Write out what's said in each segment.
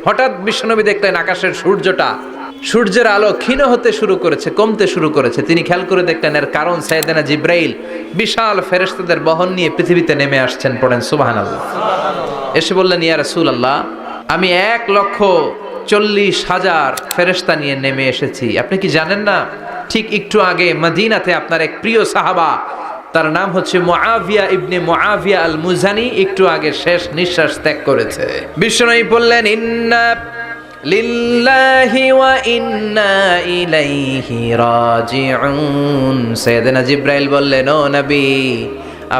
হঠাৎ বিশ্বনবী দেখলেন আকাশের সূর্যের আলো ক্ষীণ হতে শুরু করেছে, কমতে শুরু করেছে। তিনি খেয়াল করে দেখলেন এর কারণ সাইয়েদনা জিব্রাইল বিশাল ফেরেশতাদের বহন নিয়ে পৃথিবীতে নেমে আসছেন। পড়েন সুবহানাল্লাহ। এসে বললেন, ইয়া রাসূলুল্লাহ, আমি 1,40,000 ফেরেশতা নিয়ে নেমে এসেছি। আপনি কি জানেন না, ঠিক একটু আগে মদিনাতে আপনার এক প্রিয় সাহাবা, তার নাম হচ্ছে মুআবিয়া ইবনে মুআবিয়া আল মুজানি, একটু আগে শেষ নিঃশ্বাস ত্যাগ করেছে। বিশ্বনবী বললেন, ইন্না লিল্লাহি ওয়া ইন্না ইলাইহি রাজিউন। সাইয়েদনা জিব্রাইল বললেন, ও নবী,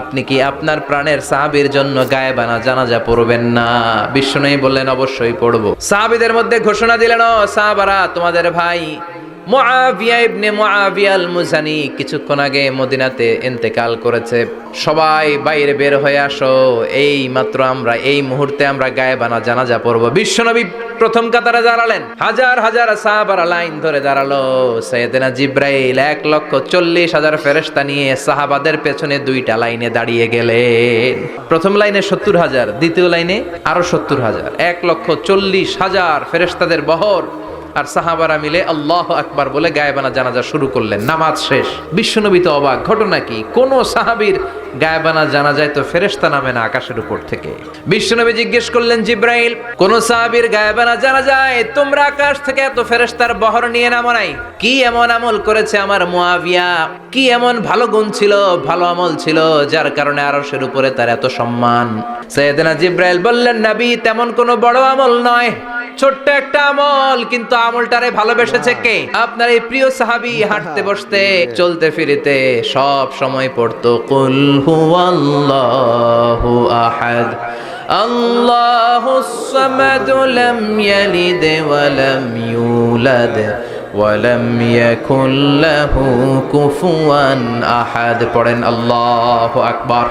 আপনি কি আপনার প্রাণের সাহাবীর জন্য গায়েবানা জানাজা পড়বেন না? বিশ্বনবী বললেন, অবশ্যই পড়ব। সাহাবীদের মধ্যে ঘোষণা দিলেন, ও সাহাবারা, তোমাদের ভাই মুআবিয়া ইবনে মুআবিয়া আল মুজানি কিছুক্ষণ আগে মদিনাতে ইন্তেকাল করেছে। সবাই বাইরে বের হয়ে আসো, এই মাত্র আমরা এই মুহূর্তে আমরা গায়েবানা জানাজা পড়ব। বিশ্বনবী প্রথম কাতারে দাঁড়ালেন, হাজার হাজার সাহাবারা লাইন ধরে দাঁড়ালো। সাইয়েদনা জিব্রাইল 1,40,000 ফেরেশতা নিয়ে সাহাবাদের পেছনে দুইটা লাইনে দাঁড়িয়ে গেলেন। প্রথম লাইনে 70,000, দ্বিতীয় লাইনে আরো 70,000, 1,40,000 ফেরেশতাদের বহর। আর সাহাবারা মিলে আল্লাহু আকবার বলে গায়েবানা জানাজা শুরু করলেন। নামাজ শেষ। বিশ্বনবী তো অবাক, ঘটনা কি? কোন সাহাবীর গায়েবানা জানাজায় তো ফেরেশতা নামে না আকাশের উপর থেকে। বিশ্বনবী জিজ্ঞেস করলেন, জিব্রাইল, কোন সাহাবীর গায়েবানা জানাজায় তোমরা আকাশ থেকে এত ফেরেশতার বহর নিয়ে নামো নাই? কি এমন আমল করেছে আমার মুআবিয়া? কি এমন ভালো গুণ ছিল, ভালো আমল ছিল, যার কারণে আরশের উপরে তার এত সম্মান? সাইয়েদনা জিব্রাইল বললেন, নবী, তেমন কোনো বড় আমল নয়, ছোট্ট একটা আমল, কিন্তু আমলটারে ভালোবেসেছে কে? আপনার এই প্রিয় সাহাবী হাঁটতে বসতে চলতে ফিরিতে সব সময় পড়তো, কুল হুয়াল্লাহু আহাদ আল্লাহুস সামাদ লাম ইয়ালিদ ওয়া লাম ইউলাদ ওয়া লাম ইয়াকুল লাহু কুফুয়ান আহাদ। পড়েন আল্লাহু আকবার।